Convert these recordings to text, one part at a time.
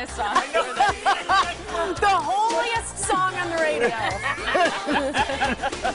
this song. The holiest song on the radio.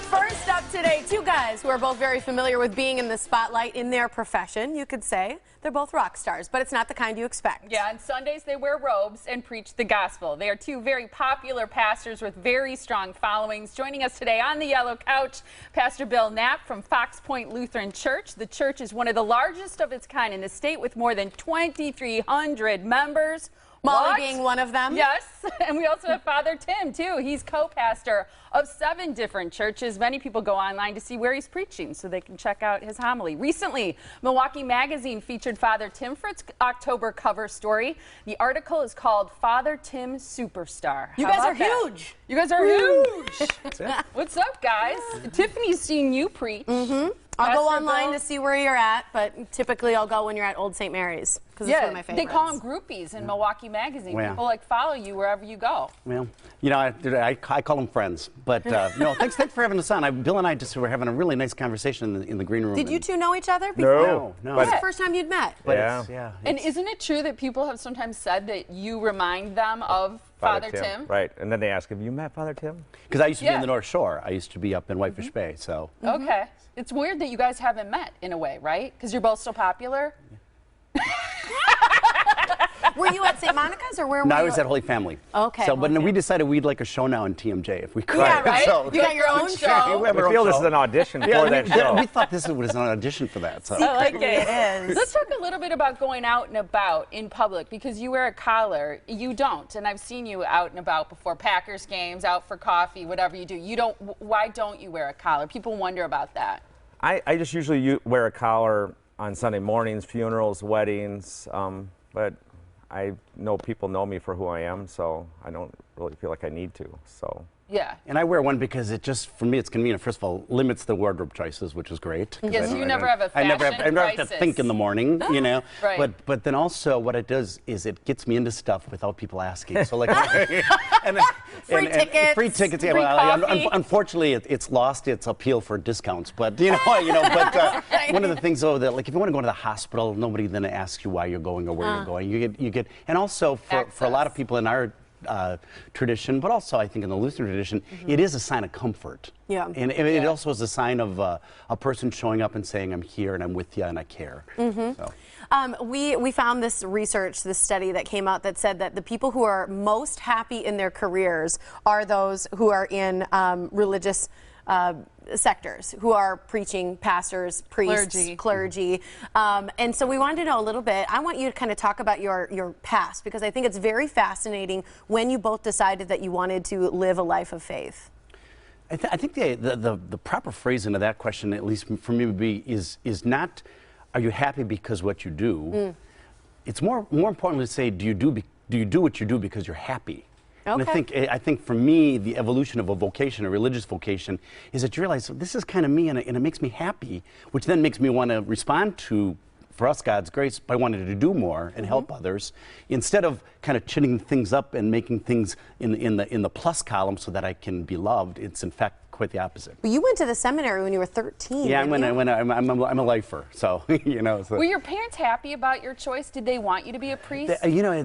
First up today, two guys who are both very familiar with being in the spotlight in their profession, you could say. They're both rock stars, but it's not the kind you expect. Yeah, on Sundays they wear robes and preach the gospel. They are two very popular pastors with very strong followings. Joining us today on the yellow couch, Pastor Bill Knapp from Fox Point Lutheran Church. The church is one of the largest of its kind in the state with more than 2,300 members. Molly being one of them. Yes, and we also have Father Tim, too. He's co-pastor of 7 different churches. Many people go online to see where he's preaching so they can check out his homily. Recently, Milwaukee Magazine featured Father Tim for its October cover story. The article is called Father Tim Superstar. You guys are huge. You guys are huge. What's up, guys? Tiffany's seen you preach. I'll go online to see where you're at, but typically I'll go when you're at Old St. Mary's because it's one of my favorites. They call them groupies in Milwaukee Magazine. Well, People like follow you wherever you go. Well, you know, I call them friends, but no, thanks for having us on. Bill and I just were having a really nice conversation in the green room. Did you two know each other before? No. What's the first time you'd met? Yeah. And isn't it true that people have sometimes said that you remind them of Father Tim? Right, and then they ask, have you met Father Tim? Because I used to be in the North Shore. I used to be up in Whitefish Bay, so. Okay. It's weird that you guys haven't met in a way, right? Because you're both so popular. Were you at St. Monica's or where were you? No, I was at Holy Family. Okay. So, but we decided we'd like a show now on TMJ if we could. Yeah, right? So, You got your own show. We feel this is an audition for that show. We thought this was an audition for that. So. I like it. It is. Let's talk a little bit about going out and about in public because you wear a collar. You don't, and I've seen you out and about before Packers games, out for coffee, whatever you do. You don't. Why don't you wear a collar? People wonder about that. I just usually wear a collar on Sunday mornings, funerals, weddings, but I know people know me for who I am, so I don't really feel like I need to. So. Yeah. And I wear one because it just, for me, it's convenient. First of all, limits the wardrobe choices, which is great. Yes, you never have a fashion crisis. I never have to think in the morning, you know. Right. But then also what it does is it gets me into stuff without people asking. So like, Free tickets. Free tickets. Yeah, Free well, coffee. unfortunately, it's lost its appeal for discounts. But you know. But one of the things though that like if you want to go to the hospital, nobody then asks you why you're going or where you're going. You get, and also for a lot of people in our tradition, but also I think in the Lutheran tradition, it is a sign of comfort. Yeah. And it also is a sign of a person showing up and saying, I'm here and I'm with you and I care. So. We found this research, this study that came out that said that the people who are most happy in their careers are those who are in religious sectors, who are preaching, pastors, priests, clergy. And so we wanted to know a little bit. I want you to kind of talk about your past because I think it's very fascinating when you both decided that you wanted to live a life of faith. I think the proper phrasing of that question, at least for me, would be is not, are you happy because what you do? It's more important to say, do you do what you do because you're happy? Okay. And I think for me, the evolution of a vocation, a religious vocation, is that you realize this is kind of me and it makes me happy, which then makes me want to respond to, for us, God's grace, by wanting to do more and help others, instead of kind of chinning things up and making things in the plus column so that I can be loved. It's in fact quite the opposite. Well, you went to the seminary when you were 13. Yeah, I'm a lifer, so you know. So. Were your parents happy about your choice? Did they want you to be a priest? You know,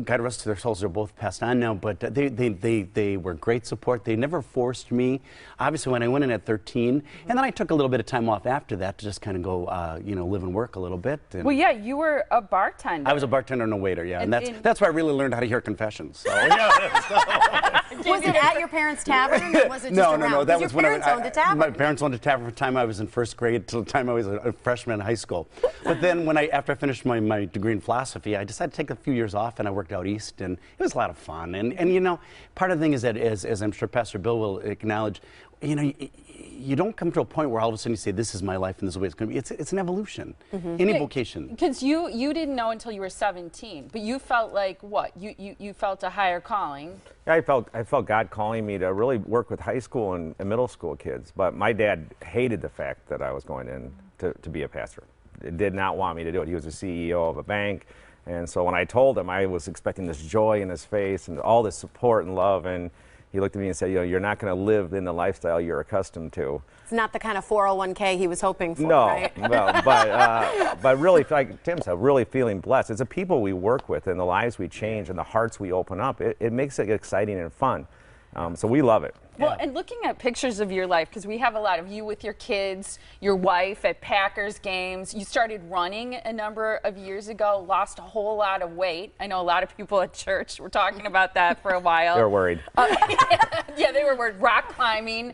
God rest their souls, they're both passed on now, but they were great support. They never forced me. Obviously, when I went in at 13, and then I took a little bit of time off after that to just kind of go, you know, live and work a little bit. And well, yeah, you were a bartender. I was a bartender and a waiter, yeah, and that's where I really learned how to hear confessions. So, yeah, Was it at your parents' tavern, or was it just around? No, that was your parents owned a tavern. My parents owned a tavern from the time I was in first grade till the time I was a freshman in high school. But then after I finished my degree in philosophy, I decided to take a few years off, and I worked out east, and it was a lot of fun. And you know, part of the thing is that, as I'm sure Pastor Bill will acknowledge, you know, you don't come to a point where all of a sudden you say, this is my life and this is the way it's going to be. It's an evolution, any vocation. Because you didn't know until you were 17, but you felt like what? You felt a higher calling. Yeah, I felt God calling me to really work with high school and middle school kids. But my dad hated the fact that I was going in to be a pastor. He did not want me to do it. He was the CEO of a bank. And so when I told him, I was expecting this joy in his face and all this support and love. And he looked at me and said, you're not going to live in the lifestyle you're accustomed to. It's not the kind of 401k he was hoping for, No, right? well, but really, like Tim said, really feeling blessed. It's the people we work with and the lives we change and the hearts we open up. It makes it exciting and fun. So we love it. Well, and looking at pictures of your life, because we have a lot of you with your kids, your wife at Packers games. You started running a number of years ago, lost a whole lot of weight. I know a lot of people at church were talking about that for a while. They're worried. Yeah, they were worried. Rock climbing.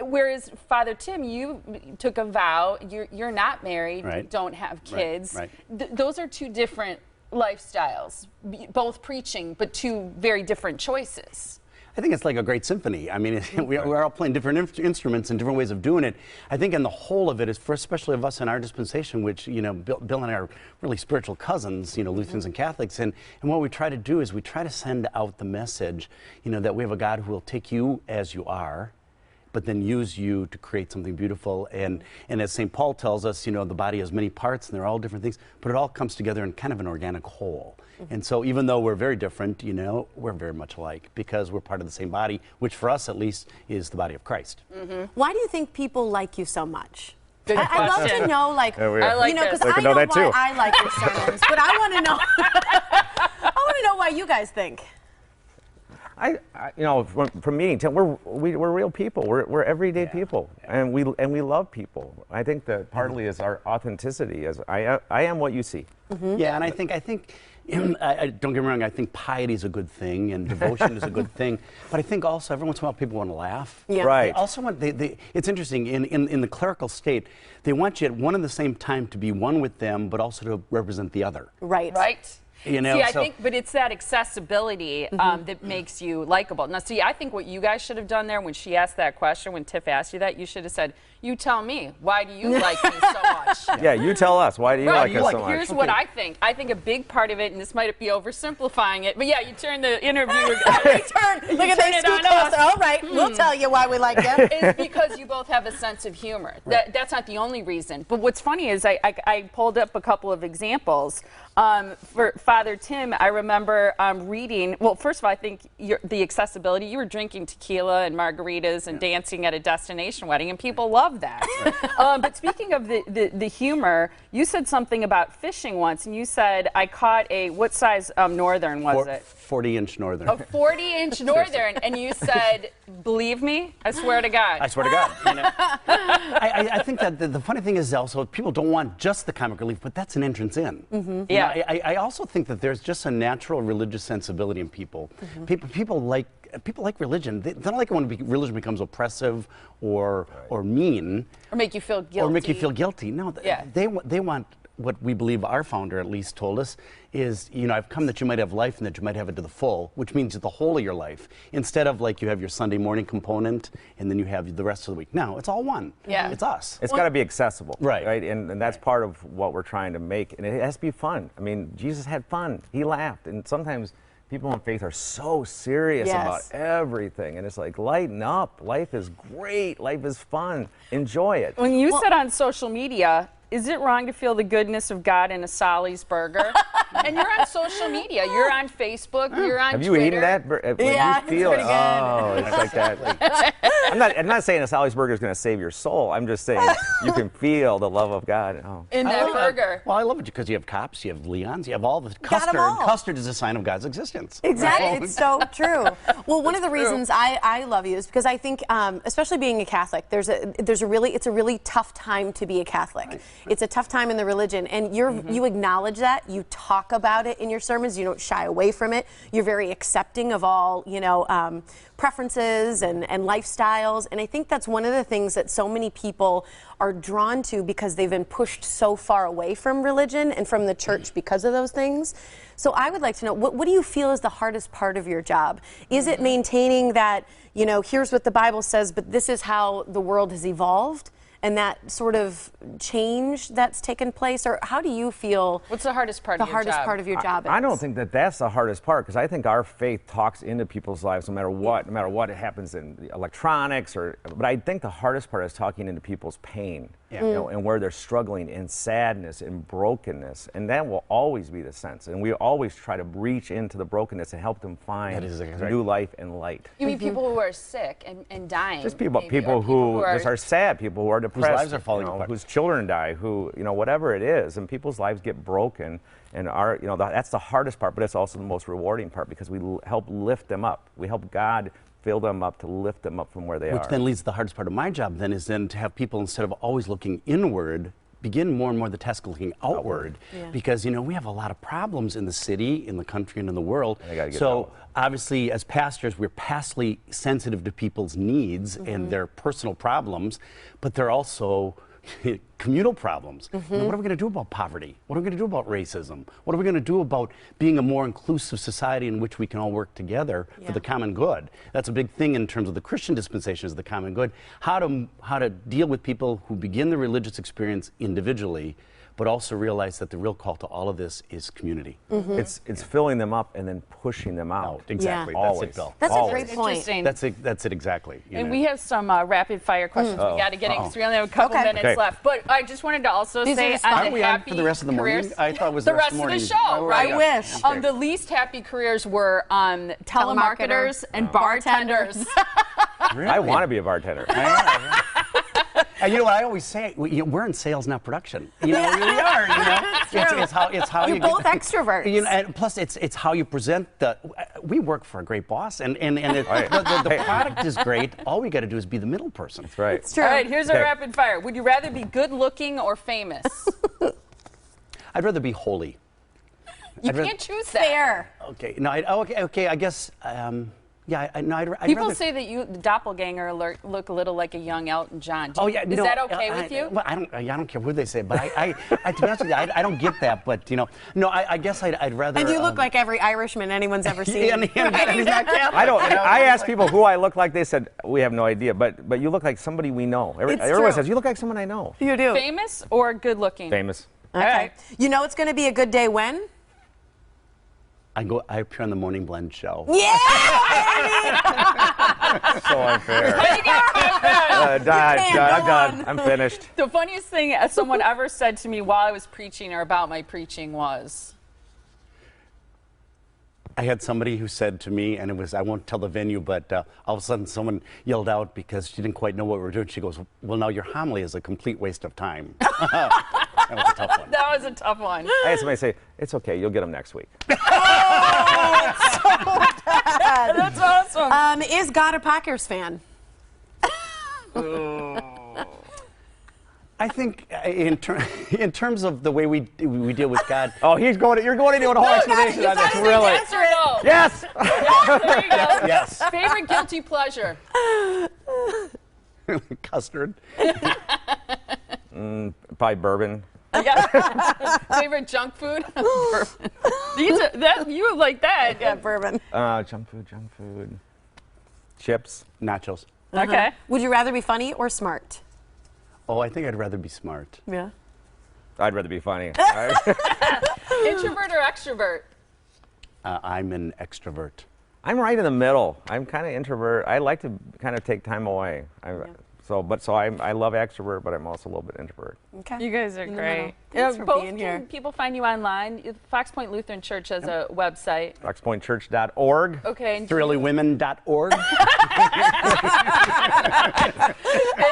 Whereas Father Tim, you took a vow. You're not married. Right. You don't have kids. Right. Those are two different lifestyles, both preaching, but two very different choices. I think it's like a great symphony. I mean, we're all playing different instruments and different ways of doing it. I think in the whole of it is for especially of us in our dispensation, which, Bill and I are really spiritual cousins, Lutherans and Catholics. And what we try to do is we try to send out the message, that we have a God who will take you as you are, but then use you to create something beautiful. And as St. Paul tells us, the body has many parts and they're all different things, but it all comes together in kind of an organic whole. And so even though we're very different, we're very much alike because we're part of the same body, which for us at least is the body of Christ. Why do you think people like you so much? Good I'd love to know, like, Yeah, I like because this. I know that why too. I like your sermons, but I want to know. I want to know why you guys think. From meeting Tim, we're real people. We're everyday people, and we love people. I think that partly is our authenticity. As I am what you see. Yeah, and I think don't get me wrong, I think piety is a good thing and devotion is a good thing, but I think also every once in a while people want to laugh. Yeah. Right. They also want, it's interesting, in the clerical state, they want you at one and the same time to be one with them, but also to represent the other. Right. Right. See, I think, but it's that accessibility that makes you likable. Now, see, I think what you guys should have done there when she asked that question, when Tiff asked you that, you should have said, you tell me, why do you like me so much? Yeah, you tell us. Why do you like us so much? Here's what I think. I think a big part of it, and this might be oversimplifying it, but yeah, you turn the interview. Look at they scoot closer. All right, we'll tell you why we like them. It's because you both have a sense of humor. That's not the only reason. But what's funny is I pulled up a couple of examples. For Father Tim, I remember reading, well, first of all, I think the accessibility, you were drinking tequila and margaritas and dancing at a destination wedding, and people love that. But speaking of the humor, you said something about fishing once, and you said, I caught what size northern was it? 40-inch northern. A 40-inch northern, and you said, believe me, I swear to God. I swear to God. I think that the funny thing is also people don't want just the comic relief, but that's an entrance in. Yeah. I also think that there's just a natural religious sensibility in people. People like religion. They don't like it when religion becomes oppressive or mean. Or make you feel guilty. Or make you feel guilty. No, they want what we believe our founder at least told us is, I've come that you might have life and that you might have it to the full, which means the whole of your life. Instead of like you have your Sunday morning component and then you have the rest of the week. No, it's all one. Yeah. It's us. It's got to be accessible. Right. And that's part of what we're trying to make. And it has to be fun. I mean, Jesus had fun. He laughed. And sometimes people in faith are so serious about everything. And it's like, lighten up. Life is great. Life is fun. Enjoy it. When you said on social media, is it wrong to feel the goodness of God in a Solly's burger? And you're on social media. You're on Facebook. You're on Have you Twitter. eaten that? When Yeah, you feel it's pretty good. Oh, it's like that. I'm not saying a Sally's burger is going to save your soul. I'm just saying you can feel the love of God. Oh. In that burger. Well, I love it because you have Kops, you have Leons, you have all the Got 'em custard. all. Custard is a sign of God's existence. Exactly, Right? it's so true. Well, one of the reasons I love you is because I think, especially being a Catholic, it's a really tough time to be a Catholic. Right. It's a tough time in the religion, and you acknowledge that. You talk about it in your sermons. You don't shy away from it. You're very accepting of all preferences and lifestyles, and I think that's one of the things that so many people are drawn to because they've been pushed so far away from religion and from the church because of those things. So I would like to know, what do you feel is the hardest part of your job? Is it maintaining that, here's what the Bible says, but this is how the world has evolved? And that sort of change that's taken place, or how do you feel? What's the hardest part of your job? The hardest part of your job is? I don't think that that's the hardest part, because I think our faith talks into people's lives no matter what happens in electronics but I think the hardest part is talking into people's pain. Yeah. You know, and where they're struggling in sadness and brokenness, and that will always be the sense. And we always try to reach into the brokenness and help them find new life and light. You mean people who are sick and dying? Just people, maybe, people who are just are sad, people who are depressed, lives are falling apart, whose children die, who, you know, whatever it is, and people's lives get broken. And you know, that's the hardest part, but it's also the most rewarding part because we help lift them up. We help God fill them up to lift them up from where they are. Which then leads to the hardest part of my job then is then to have people, instead of always looking inward, begin more and more the task looking outward. Because, you know, we have a lot of problems in the city, in the country, and in the world. So obviously, as pastors, we're pastly sensitive to people's needs and their personal problems, but they're also communal problems. You know, what are we going to do about poverty? What are we going to do about racism? What are we going to do about being a more inclusive society in which we can all work together for the common good? That's a big thing in terms of the Christian dispensation, is the common good. How to deal with people who begin the religious experience individually, but also realize that the real call to all of this is community. It's filling them up and then pushing them out. Exactly. Yeah. That's it, Bill. That's Always. a great point. That's it exactly. And we have some rapid fire questions we got to get in because we only have a couple minutes left. But I just wanted to also say, aren't we on for the rest of the morning? careers, I thought it was the rest of the show, Oh, right? I wish. The least happy careers were telemarketers and bartenders. Really? I want to be a bartender. And you know what I always say? We're in sales, not production. You know, we are. You know, it's how You're both extroverts. You know, and plus it's how you present the. We work for a great boss, and the product is great. All we got to do is be the middle person. That's right. It's true. All right, here's our rapid fire. Would you rather be good looking or famous? I'd rather be holy. You can't choose that. Fair. Okay. No. Okay. I guess. Yeah. I'd People rather, say that you, the doppelganger, look a little like a young Elton John. Is no, that okay with you? Well, I don't care what they say, but I to be honest with you, I don't get that. But you know, no, I guess I'd rather. And you look like every Irishman anyone's ever seen. And he's not Catholic. I don't. I asked people who I look like. They said we have no idea. But you look like somebody we know. Everyone says you look like someone I know. You do. Famous or good looking? Famous. Okay. All right. You know it's going to be a good day when? I appear on the Morning Blend show. Yeah! So unfair. I'm done. I'm finished. The funniest thing someone ever said to me while I was preaching or about my preaching was, I had somebody who said to me, and it was, I won't tell the venue, but all of a sudden someone yelled out because she didn't quite know what we were doing. She goes, well, now your homily is a complete waste of time. That was a tough one. that was a tough one. I had somebody say, it's okay, you'll get them next week. That's awesome. Is God a Packers fan? I think in terms of the way we deal with God. Oh, you're going into a whole explanation on this, really? Yes or no? Yes. Yes, there you go. Yes. Favorite guilty pleasure? Custard. Probably bourbon. Yeah. Favorite junk food? Bourbon. You like that? Yeah, bourbon. Junk food. Chips. Nachos. Okay. Would you rather be funny or smart? Oh, I think I'd rather be smart. Yeah. I'd rather be funny. Introvert or extrovert? I'm an extrovert. I'm right in the middle. I'm kind of introvert. I like to kind of take time away. I love extrovert, but I'm also a little bit introvert. Okay. You guys are great. Thanks for both being here. Can people find you online? Fox Point Lutheran Church has a website. foxpointchurch.org. Okay. And Thrilllywomen.org.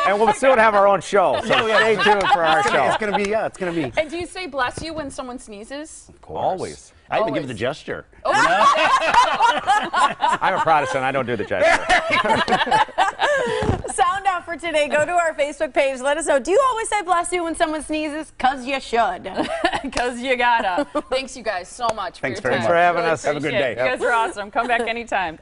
And we'll soon have our own show, so stay tuned for our show. It's gonna be. And do you say bless you when someone sneezes? Of course. Always. I even give the gesture. I'm a Protestant. I don't do the gesture. Sound out for today. Go to our Facebook page. Let us know. Do you always say bless you when someone sneezes? Because you should. Because you gotta. Thanks, you guys, so much Thanks for your very time. much. for having us. Have a good Appreciate it. day. You guys are awesome. Come back anytime.